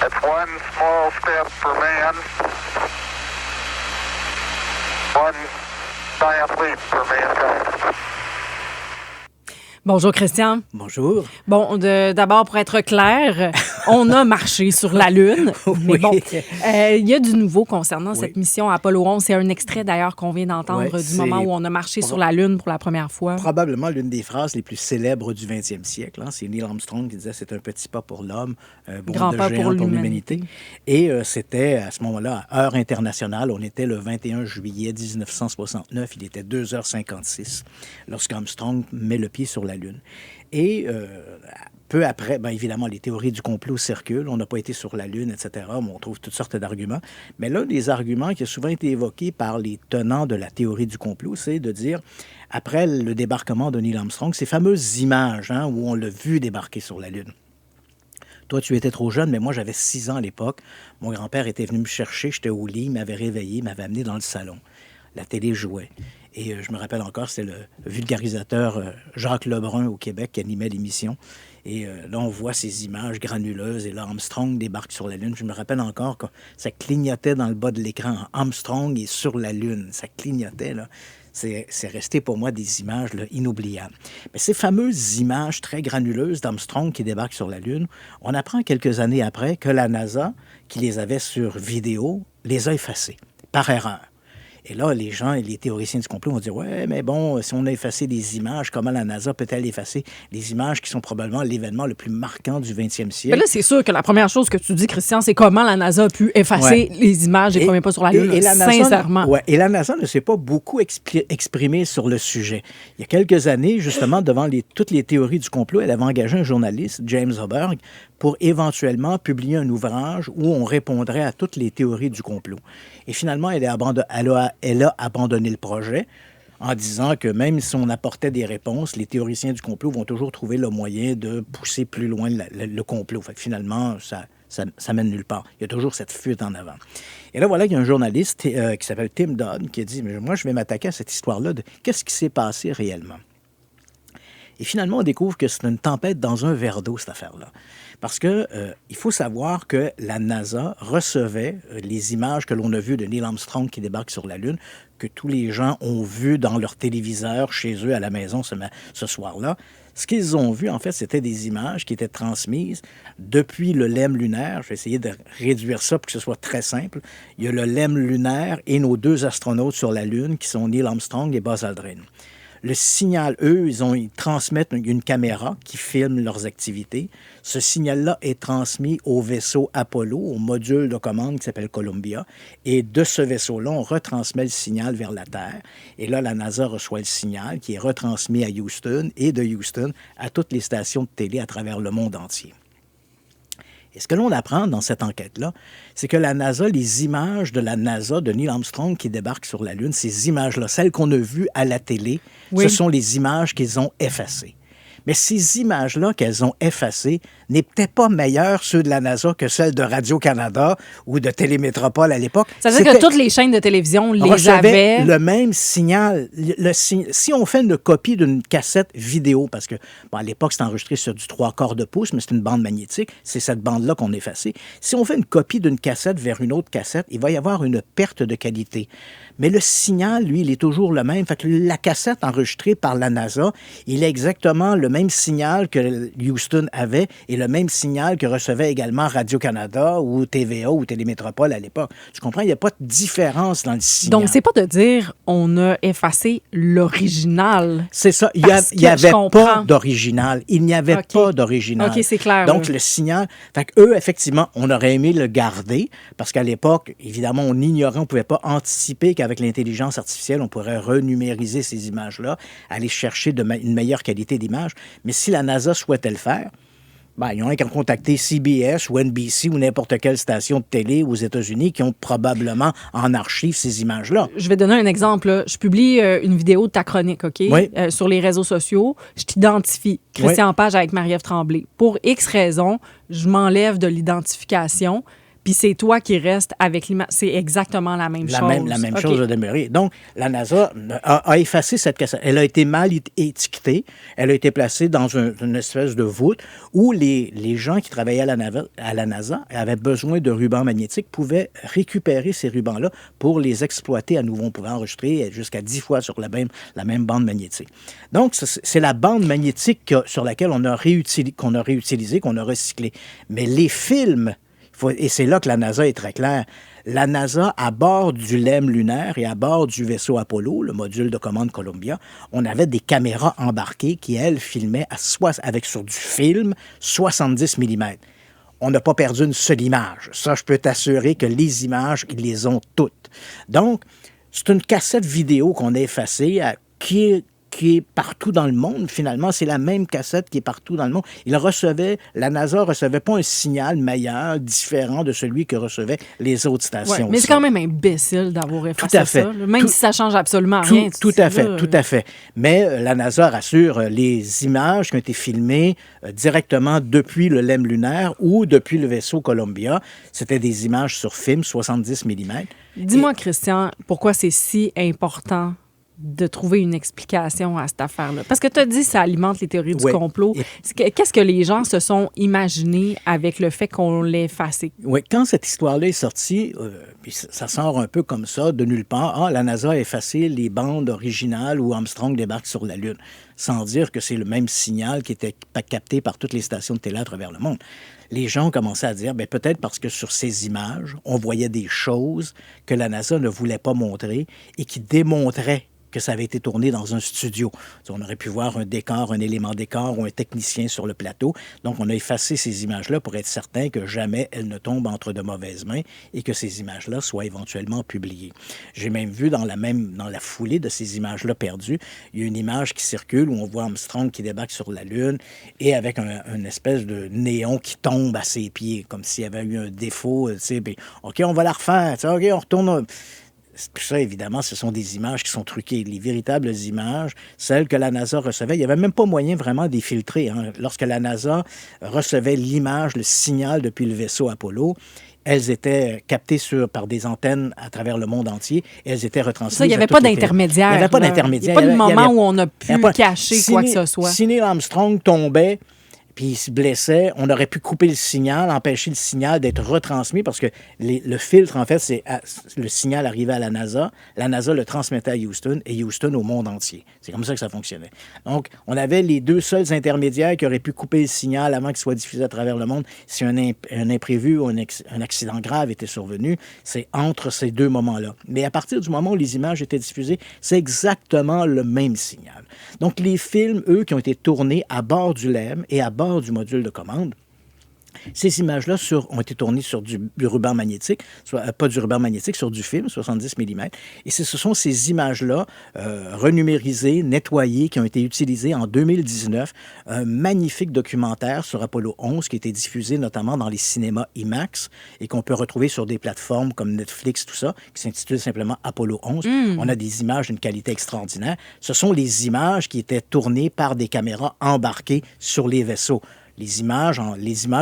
It's one small step for man, one giant leap for mankind. Bonjour, Christian. Bonjour. Bon, d'abord, pour être clair, on a marché sur la Lune. Mais bon, il y a du nouveau concernant cette mission Apollo 11. C'est un extrait, d'ailleurs, qu'on vient d'entendre du moment où on a marché sur la Lune pour la première fois. Probablement l'une des phrases les plus célèbres du 20e siècle. Hein. C'est Neil Armstrong qui disait « C'est un petit pas pour l'homme, un grand bond pas de géant pour pour l'humanité. » Et c'était, à ce moment-là, à heure internationale. On était le 21 juillet 1969. Il était 2h56 lorsqu'Armstrong met le pied sur la Lune. Et peu après, bien évidemment, les théories du complot circulent. On n'a pas été sur la Lune, etc. On trouve toutes sortes d'arguments. Mais l'un des arguments qui a souvent été évoqué par les tenants de la théorie du complot, c'est de dire, après le débarquement de Neil Armstrong, ces fameuses images où on l'a vu débarquer sur la Lune. Toi, tu étais trop jeune, mais moi, j'avais 6 ans à l'époque. Mon grand-père était venu me chercher, j'étais au lit, il m'avait réveillé, il m'avait amené dans le salon. La télé jouait. Et je me rappelle encore, c'était le vulgarisateur Jacques Lebrun au Québec qui animait l'émission. Et là, on voit ces images granuleuses. Et là, Armstrong débarque sur la Lune. Je me rappelle encore que ça clignotait dans le bas de l'écran. Armstrong est sur la Lune. Ça clignotait, là. C'est resté pour moi des images là, inoubliables. Mais ces fameuses images très granuleuses d'Armstrong qui débarque sur la Lune, on apprend quelques années après que la NASA, qui les avait sur vidéo, les a effacées par erreur. Et là, les gens et les théoriciens du complot vont dire « Ouais, mais bon, si on a effacé des images, comment la NASA peut-elle effacer des images qui sont probablement l'événement le plus marquant du 20e siècle? » Mais là, c'est sûr que la première chose que tu dis, Christian, c'est comment la NASA a pu effacer les images des premiers pas sur la Lune, sincèrement. Et la NASA ne s'est pas beaucoup exprimée sur le sujet. Il y a quelques années, justement, devant toutes les théories du complot, elle avait engagé un journaliste, James Oberg, pour éventuellement publier un ouvrage où on répondrait à toutes les théories du complot. Et finalement, elle a abandonné le projet en disant que même si on apportait des réponses, les théoriciens du complot vont toujours trouver le moyen de pousser plus loin le complot. Fait que finalement, ça mène nulle part. Il y a toujours cette fuite en avant. Et là, voilà qu'il y a un journaliste qui s'appelle Tim Dodd qui a dit « Mais moi, je vais m'attaquer à cette histoire-là de qu'est-ce qui s'est passé réellement. » Et finalement, on découvre que c'est une tempête dans un verre d'eau, cette affaire-là. Parce que il faut savoir que la NASA recevait les images que l'on a vues de Neil Armstrong qui débarque sur la Lune, que tous les gens ont vues dans leur téléviseur chez eux à la maison ce soir-là. Ce qu'ils ont vu, en fait, c'était des images qui étaient transmises depuis le LEM lunaire. Je vais essayer de réduire ça pour que ce soit très simple. Il y a le LEM lunaire et nos 2 astronautes sur la Lune qui sont Neil Armstrong et Buzz Aldrin. Le signal, eux, ils transmettent une caméra qui filme leurs activités. Ce signal-là est transmis au vaisseau Apollo, au module de commande qui s'appelle Columbia. Et de ce vaisseau-là, on retransmet le signal vers la Terre. Et là, la NASA reçoit le signal qui est retransmis à Houston et de Houston à toutes les stations de télé à travers le monde entier. Et ce que l'on apprend dans cette enquête-là, c'est que la NASA, les images de la NASA, de Neil Armstrong qui débarque sur la Lune, ces images-là, celles qu'on a vues à la télé, ce sont les images qu'ils ont effacées. Mais ces images-là qu'elles ont effacées n'étaient pas meilleures, ceux de la NASA, que celles de Radio-Canada ou de Télémétropole à l'époque. Ça veut dire que toutes les chaînes de télévision les avaient le même signal. Si on fait une copie d'une cassette vidéo, parce que à l'époque, c'était enregistré sur du 3/4 de pouce, mais c'est une bande magnétique, c'est cette bande-là qu'on a effacée. Si on fait une copie d'une cassette vers une autre cassette, il va y avoir une perte de qualité. Mais le signal, lui, il est toujours le même. Fait que la cassette enregistrée par la NASA, il a exactement le même signal que Houston avait et le même signal que recevait également Radio-Canada ou TVA ou Télémétropole à l'époque. Tu comprends? Il n'y a pas de différence dans le signal. Donc, c'est pas de dire on a effacé l'original. C'est ça. Il n'y avait pas d'original. Il n'y avait pas d'original. OK, c'est clair. Donc, le signal... Fait qu'eux, effectivement, on aurait aimé le garder parce qu'à l'époque, évidemment, on ignorait, on ne pouvait pas anticiper qu'avec l'intelligence artificielle, on pourrait renumériser ces images-là, aller chercher une meilleure qualité d'image. Mais si la NASA souhaitait le faire, ils n'ont qu'à contacter CBS ou NBC ou n'importe quelle station de télé aux États-Unis qui ont probablement en archive ces images-là. Je vais donner un exemple. Là. Je publie une vidéo de ta chronique, OK? Oui. Sur les réseaux sociaux. Je t'identifie. Christian Page avec Marie-Ève Tremblay. Pour X raisons, je m'enlève de l'identification. puis c'est toi qui restes avec l'image. C'est exactement la même chose. La même chose a demeuré. Donc, la NASA a effacé cette cassette. Elle a été mal étiquetée. Elle a été placée dans une espèce de voûte où les gens qui travaillaient à la NASA avaient besoin de rubans magnétiques, pouvaient récupérer ces rubans-là pour les exploiter à nouveau. On pouvait enregistrer jusqu'à 10 fois sur la même bande magnétique. Donc, c'est la bande magnétique sur laquelle qu'on a réutilisé, qu'on a recyclé. Mais les films, et c'est là que la NASA est très claire, la NASA, à bord du LEM lunaire et à bord du vaisseau Apollo, le module de commande Columbia, on avait des caméras embarquées qui, elles, filmaient avec sur du film 70 mm. On n'a pas perdu une seule image. Ça, je peux t'assurer que les images, ils les ont toutes. Donc, c'est une cassette vidéo qu'on a effacée qui est partout dans le monde, finalement. C'est la même cassette qui est partout dans le monde. La NASA ne recevait pas un signal meilleur, différent de celui que recevaient les autres stations. Ouais, mais c'est quand même imbécile d'avoir effacé ça. Même si ça ne change absolument rien. Tout à fait. Mais la NASA rassure, les images qui ont été filmées directement depuis le LEM lunaire ou depuis le vaisseau Columbia, c'était des images sur film, 70 mm. Dis-moi, Christian, pourquoi c'est si important de trouver une explication à cette affaire-là? Parce que tu as dit que ça alimente les théories du complot. Qu'est-ce que les gens se sont imaginés avec le fait qu'on l'ait effacé? Oui, quand cette histoire-là est sortie, puis ça sort un peu comme ça, de nulle part, la NASA a effacé les bandes originales où Armstrong débarque sur la Lune, sans dire que c'est le même signal qui était capté par toutes les stations de télé à travers le monde. Les gens ont commencé à dire, peut-être parce que sur ces images, on voyait des choses que la NASA ne voulait pas montrer et qui démontraient que ça avait été tourné dans un studio. On aurait pu voir un décor, un élément décor ou un technicien sur le plateau. Donc, on a effacé ces images-là pour être certain que jamais elles ne tombent entre de mauvaises mains et que ces images-là soient éventuellement publiées. J'ai même vu dans la foulée de ces images-là perdues, il y a une image qui circule où on voit Armstrong qui débarque sur la Lune et avec une espèce de néon qui tombe à ses pieds, comme s'il y avait eu un défaut. OK, on va la refaire. OK, on retourne. Tout ça, évidemment, ce sont des images qui sont truquées. Les véritables images, celles que la NASA recevait, il n'y avait même pas moyen vraiment de les filtrer. Lorsque la NASA recevait l'image, le signal depuis le vaisseau Apollo, elles étaient captées par des antennes à travers le monde entier et elles étaient retransmises. Ça, il n'y avait pas d'intermédiaire. Il n'y avait pas d'intermédiaire. Il n'y a pas de moment où on a pu cacher quoi que ce soit. Si Neil Armstrong tombait puis il se blessait, on aurait pu couper le signal, empêcher le signal d'être retransmis parce que le filtre, en fait, c'est le signal arrivait à la NASA le transmettait à Houston et Houston au monde entier. C'est comme ça que ça fonctionnait. Donc, on avait les deux seuls intermédiaires qui auraient pu couper le signal avant qu'il soit diffusé à travers le monde. Si un imprévu ou un accident grave était survenu, c'est entre ces deux moments-là. Mais à partir du moment où les images étaient diffusées, c'est exactement le même signal. Donc, les films, eux, qui ont été tournés à bord du LEM et à bord du module de commande, ces images-là ont été tournées sur du ruban magnétique, pas du ruban magnétique, sur du film, 70 mm. Et ce sont ces images-là, renumérisées, nettoyées, qui ont été utilisées en 2019. Un magnifique documentaire sur Apollo 11 qui a été diffusé notamment dans les cinémas IMAX et qu'on peut retrouver sur des plateformes comme Netflix, tout ça, qui s'intitule simplement Apollo 11. On a des images d'une qualité extraordinaire. Ce sont les images qui étaient tournées par des caméras embarquées sur les vaisseaux. Les images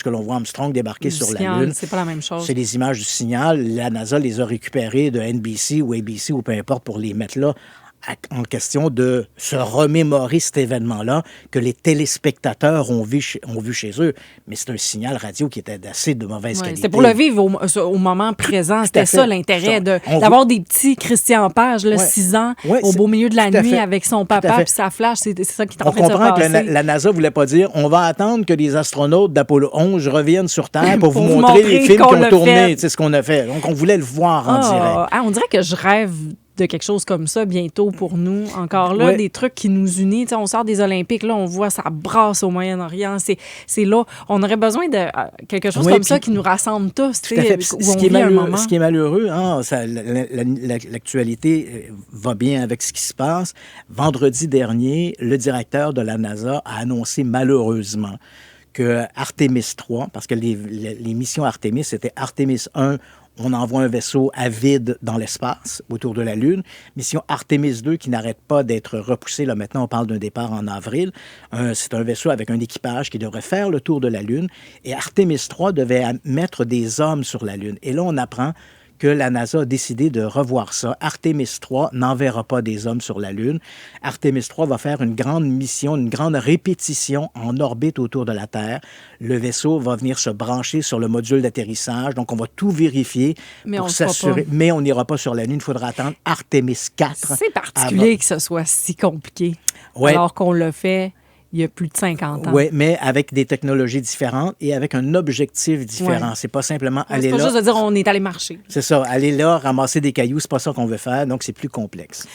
que l'on voit Armstrong débarquer sur la Lune, c'est pas la même chose. C'est les images du signal. La NASA les a récupérées de NBC ou ABC ou peu importe pour les mettre là en question de se remémorer cet événement-là que les téléspectateurs ont vu chez eux. Mais c'est un signal radio qui était d'assez de mauvaise qualité. C'était pour le vivre au moment présent. C'était ça l'intérêt d'avoir des petits Christian Page, 6 ans, au beau milieu de la nuit avec son papa puis sa flash. C'est ça qui est en train de se passer. On comprend que la NASA ne voulait pas dire on va attendre que les astronautes d'Apollo 11 reviennent sur Terre pour vous montrer les films qui ont tourné. C'est ce qu'on a fait. Donc, on voulait le voir en direct. On dirait que je rêve de quelque chose comme ça bientôt pour nous. Encore là, des trucs qui nous unissent. On sort des Olympiques, là, on voit ça brasse au Moyen-Orient. C'est là. On aurait besoin de quelque chose comme ça qui nous rassemble tous. Tout à fait. Ce qui est malheureux, l'actualité va bien avec ce qui se passe. Vendredi dernier, le directeur de la NASA a annoncé malheureusement que Artemis 3, parce que les missions Artemis, c'était Artemis 1 on envoie un vaisseau à vide dans l'espace autour de la Lune. Mission Artemis 2 qui n'arrête pas d'être repoussée. Là, maintenant, on parle d'un départ en avril. C'est un vaisseau avec un équipage qui devrait faire le tour de la Lune. Et Artemis 3 devait mettre des hommes sur la Lune. Et là, on apprend que la NASA a décidé de revoir ça. Artemis 3 n'enverra pas des hommes sur la Lune. Artemis 3 va faire une grande mission, une grande répétition en orbite autour de la Terre. Le vaisseau va venir se brancher sur le module d'atterrissage. Donc, on va tout vérifier pour s'assurer. Mais on n'ira pas sur la Lune. Il faudra attendre Artemis 4. C'est particulier que ce soit si compliqué. Ouais. Alors qu'on l'a fait il y a plus de 50 ans. Oui, mais avec des technologies différentes et avec un objectif différent. Ouais. C'est pas simplement aller là. C'est pas là. juste de dire on est allé marcher. C'est ça, aller là, ramasser des cailloux, c'est pas ça qu'on veut faire, donc c'est plus complexe.